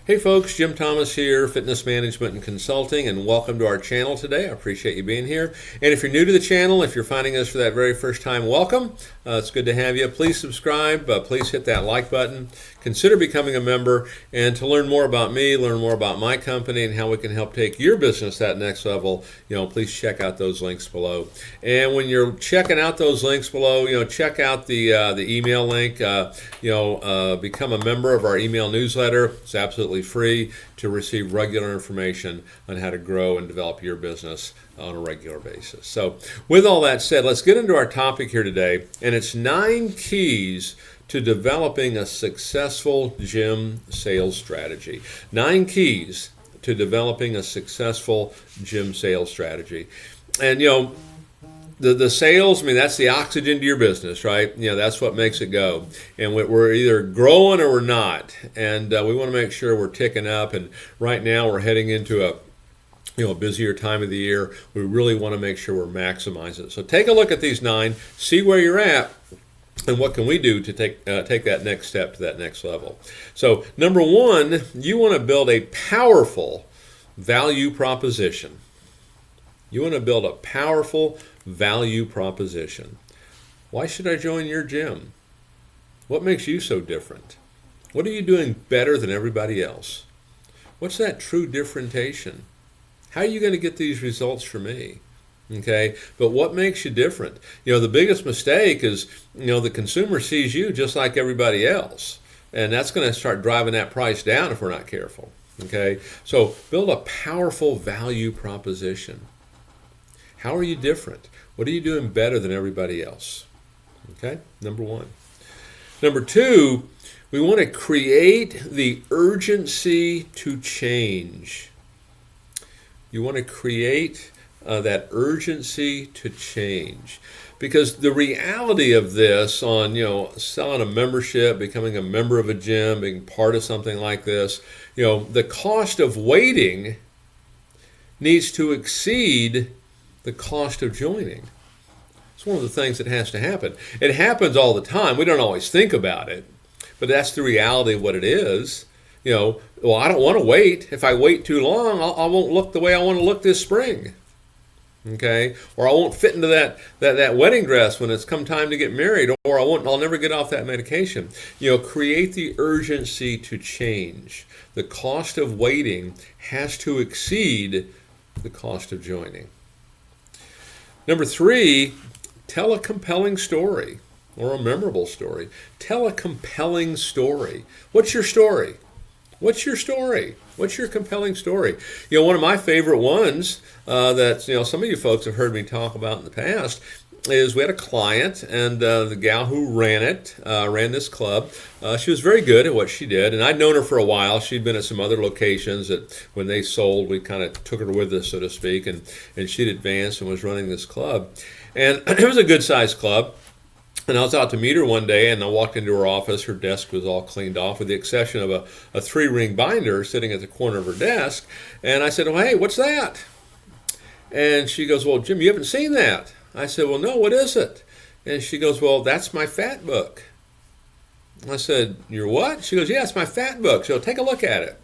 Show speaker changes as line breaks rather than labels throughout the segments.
Hey folks, Jim Thomas here, Fitness Management and Consulting, and welcome to our channel today. I appreciate you being here. And if you're new to the channel, if you're finding us for that very first time, welcome. It's good to have you. Please subscribe. Please hit that like button. Consider becoming a member. And to learn more about me, learn more about my company, and how we can help take your business to that next level, please check out those links below. And when you're checking out those links below, check out the email link. Become a member of our email newsletter. It's absolutely free to receive regular information on how to grow and develop your business on a regular basis. So with all that said, let's get into our topic here today, and it's 9 keys to developing a successful gym sales strategy. 9 keys to developing a successful gym sales strategy. And the sales, that's the oxygen to your business, right? That's what makes it go. And we're either growing or we're not. And we want to make sure we're ticking up. And right now we're heading into a busier time of the year. We really want to make sure we're maximizing it. So take a look at these 9, see where you're at, and what can we do to take that next step to that next level. So number 1, you want to build a powerful value proposition. You want to build a powerful value proposition. Why should I join your gym? What makes you so different? What are you doing better than everybody else? What's that true differentiation? How are you going to get these results for me? Okay, but what makes you different? The biggest mistake is, the consumer sees you just like everybody else, and that's going to start driving that price down if we're not careful. Okay, so build a powerful value proposition. How are you different? What are you doing better than everybody else? Okay, number 1. Number 2, we want to create the urgency to change. You want to create that urgency to change. Because the reality of this on, selling a membership, becoming a member of a gym, being part of something like this, the cost of waiting needs to exceed the cost of joining. It's one of the things that has to happen. It happens all the time. We don't always think about it, but that's the reality of what it is. I don't want to wait. If I wait too long, I won't look the way I want to look this spring. Okay, or I won't fit into that wedding dress when it's come time to get married, or I'll never get off that medication. Create the urgency to change. The cost of waiting has to exceed the cost of joining. Number 3, tell a compelling story or a memorable story. Tell a compelling story. What's your story? What's your story? What's your compelling story? One of my favorite ones that some of you folks have heard me talk about in the past is we had a client, and the gal who ran this club, she was very good at what she did, and I'd known her for a while. She'd been at some other locations that when they sold, we kind of took her with us, so to speak, and she'd advanced and was running this club. And it was a good-sized club. And I was out to meet her one day, and I walked into her office. Her desk was all cleaned off with the exception of a 3-ring binder sitting at the corner of her desk. And I said, "Oh, hey, what's that?" And she goes, "Well, Jim, you haven't seen that." I said, "Well, no, what is it?" And she goes, "Well, that's my fat book." I said, "Your what?" She goes, "Yeah, it's my fat book, so take a look at it."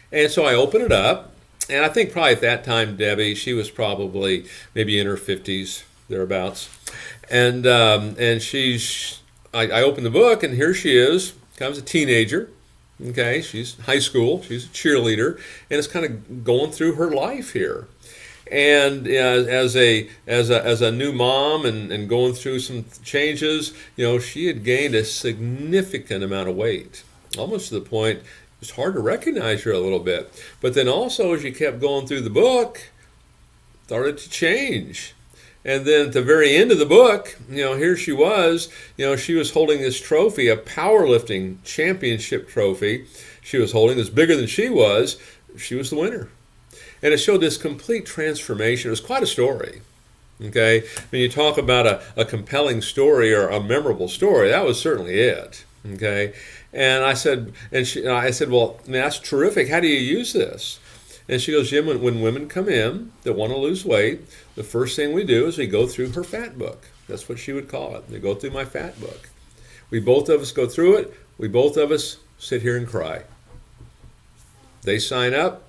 And so I open it up, and I think probably at that time, Debbie, she was probably maybe in her 50s, thereabouts. And I opened the book, and here she is, kind of a teenager. Okay, she's high school, she's a cheerleader, and it's kind of going through her life here. And as a new mom and going through some changes, she had gained a significant amount of weight, almost to the point it's hard to recognize her a little bit. But then also, as you kept going through the book, started to change. And then at the very end of the book, here she was, she was holding this trophy, a powerlifting championship trophy. She was holding this bigger than she was. She was the winner. And it showed this complete transformation. It was quite a story. Okay, when you talk about a compelling story or a memorable story, that was certainly it. Okay, and I said, well, that's terrific. How do you use this? And she goes, Jim, when women come in that want to lose weight, the first thing we do is we go through her fat book. That's what she would call it. They go through my fat book. We both of us go through it. We both of us sit here and cry. They sign up,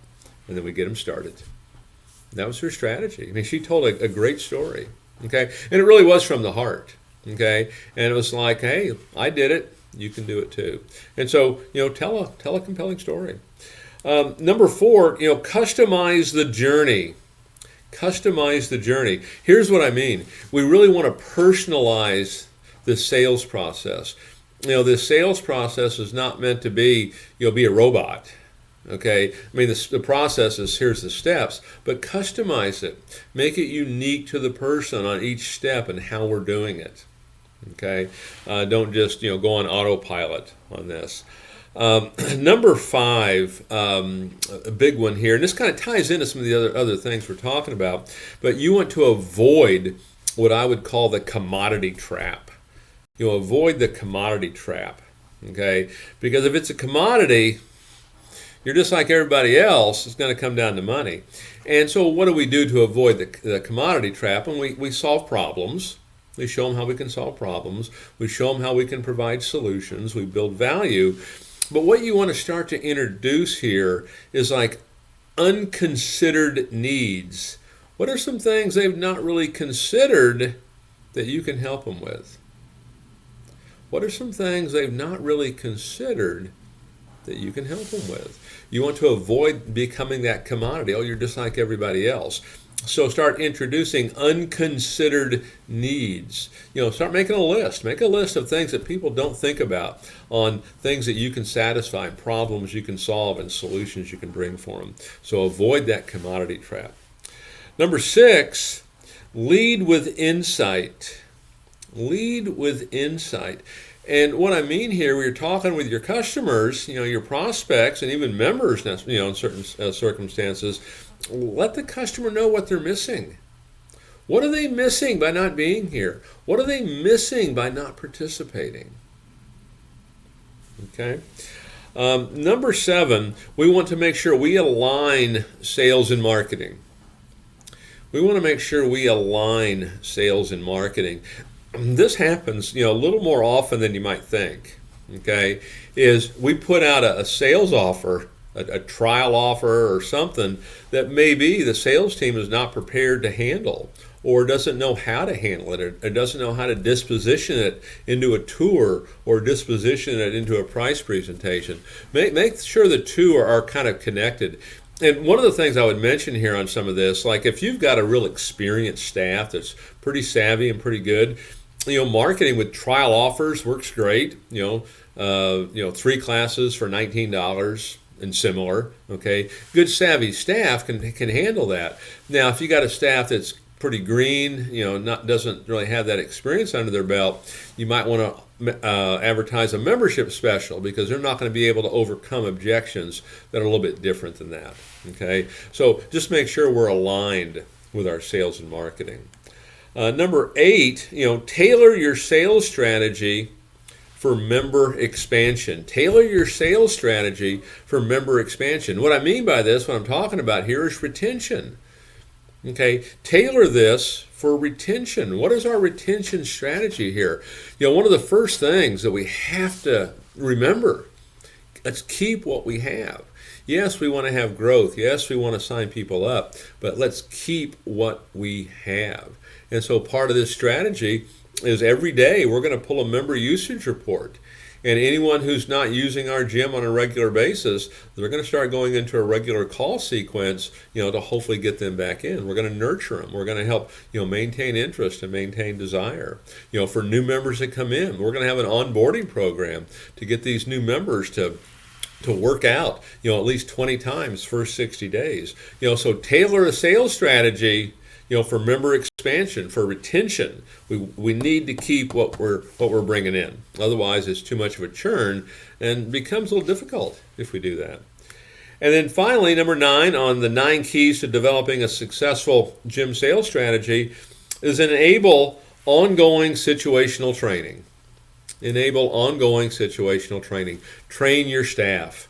and then we get them started. That was her strategy. I mean, she told a great story, okay? And it really was from the heart, okay? And it was like, hey, I did it. You can do it too. And so, tell a compelling story. Number 4, customize the journey. Customize the journey. Here's what I mean. We really want to personalize the sales process. This sales process is not meant to be, be a robot. Okay, I mean, the process is, here's the steps, but customize it. Make it unique to the person on each step and how we're doing it. Okay, don't just, go on autopilot on this. Number 5, a big one here, and this kind of ties into some of the other things we're talking about, but you want to avoid what I would call the commodity trap. Avoid the commodity trap, okay? Because if it's a commodity, you're just like everybody else. It's going to come down to money. And so what do we do to avoid the commodity trap? And we solve problems. We show them how we can solve problems. We show them how we can provide solutions. We build value. But what you want to start to introduce here is like unconsidered needs. What are some things they've not really considered that you can help them with? What are some things they've not really considered that you can help them with? You want to avoid becoming that commodity. Oh, you're just like everybody else. So start introducing unconsidered needs. Start making a list. Make a list of things that people don't think about, on things that you can satisfy, problems you can solve, and solutions you can bring for them. So avoid that commodity trap. Number 6, lead with insight. Lead with insight. And what I mean here, when you're talking with your customers, your prospects, and even members, in certain circumstances, let the customer know what they're missing. What are they missing by not being here? What are they missing by not participating? Okay. Number 7, we want to make sure we align sales and marketing. We want to make sure we align sales and marketing. This happens, a little more often than you might think, okay, is we put out a sales offer, a trial offer or something that maybe the sales team is not prepared to handle, or doesn't know how to handle it, or doesn't know how to disposition it into a tour, or disposition it into a price presentation. Make sure the two are kind of connected. And one of the things I would mention here on some of this, like if you've got a real experienced staff that's pretty savvy and pretty good, marketing with trial offers works great. 3 classes for $19 and similar. Okay, good savvy staff can handle that. Now, if you got a staff that's pretty green, doesn't really have that experience under their belt, you might want to advertise a membership special, because they're not going to be able to overcome objections that are a little bit different than that. Okay, so just make sure we're aligned with our sales and marketing. Number 8, tailor your sales strategy for member expansion. Tailor your sales strategy for member expansion. What I mean by this, what I'm talking about here, is retention. Okay, tailor this for retention. What is our retention strategy here? One of the first things that we have to remember, let's keep what we have. Yes, we want to have growth. Yes, we want to sign people up, but let's keep what we have. And so part of this strategy is every day we're going to pull a member usage report. And anyone who's not using our gym on a regular basis, they're going to start going into a regular call sequence, to hopefully get them back in. We're going to nurture them. We're going to help, maintain interest and maintain desire. For new members that come in, we're going to have an onboarding program to get these new members to work out, at least 20 times first 60 days. So tailor a sales strategy, for member expansion, for retention. We need to keep what we're bringing in. Otherwise, it's too much of a churn and becomes a little difficult if we do that. And then finally, number 9 on the 9 keys to developing a successful gym sales strategy is enable ongoing situational training. Enable ongoing situational training. Train your staff.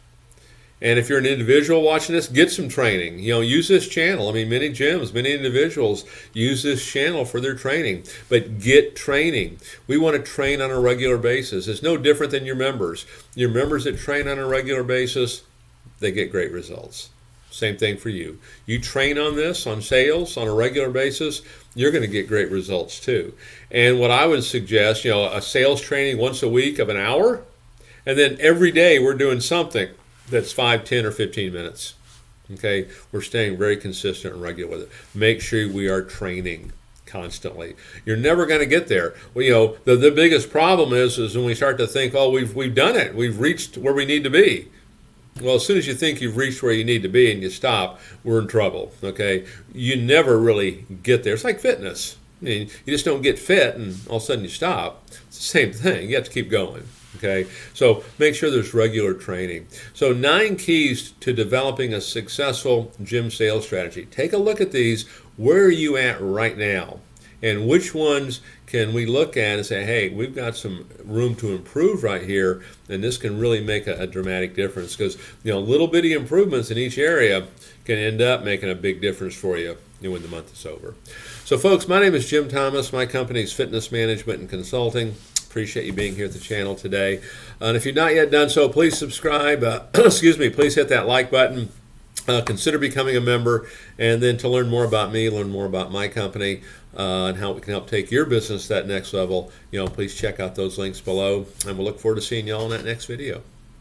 And if you're an individual watching this, get some training. Use this channel. I mean, many gyms, many individuals use this channel for their training. But get training. We want to train on a regular basis. It's no different than your members. Your members that train on a regular basis, they get great results. Same thing for you. You train on this, on sales, on a regular basis, you're going to get great results too. And what I would suggest, a sales training once a week of an hour, and then every day we're doing something that's 5, 10, or 15 minutes. Okay, we're staying very consistent and regular with it. Make sure we are training constantly. You're never going to get there. Well, the biggest problem is when we start to think, oh, we've done it, we've reached where we need to be. Well, as soon as you think you've reached where you need to be and you stop, we're in trouble. Okay, you never really get there. It's like fitness. I mean, you just don't get fit and all of a sudden you stop. It's the same thing. You have to keep going. Okay, so make sure there's regular training. So 9 keys to developing a successful gym sales strategy. Take a look at these. Where are you at right now? And which ones can we look at and say, hey, we've got some room to improve right here, and this can really make a dramatic difference, because little bitty improvements in each area can end up making a big difference for you when the month is over. So folks, my name is Jim Thomas. My company is Fitness Management and Consulting. Appreciate you being here at the channel today. And if you've not yet done so, please subscribe. Please hit that like button. Consider becoming a member, and then to learn more about me, learn more about my company, and how we can help take your business to that next level, please check out those links below, and we'll look forward to seeing you all in that next video.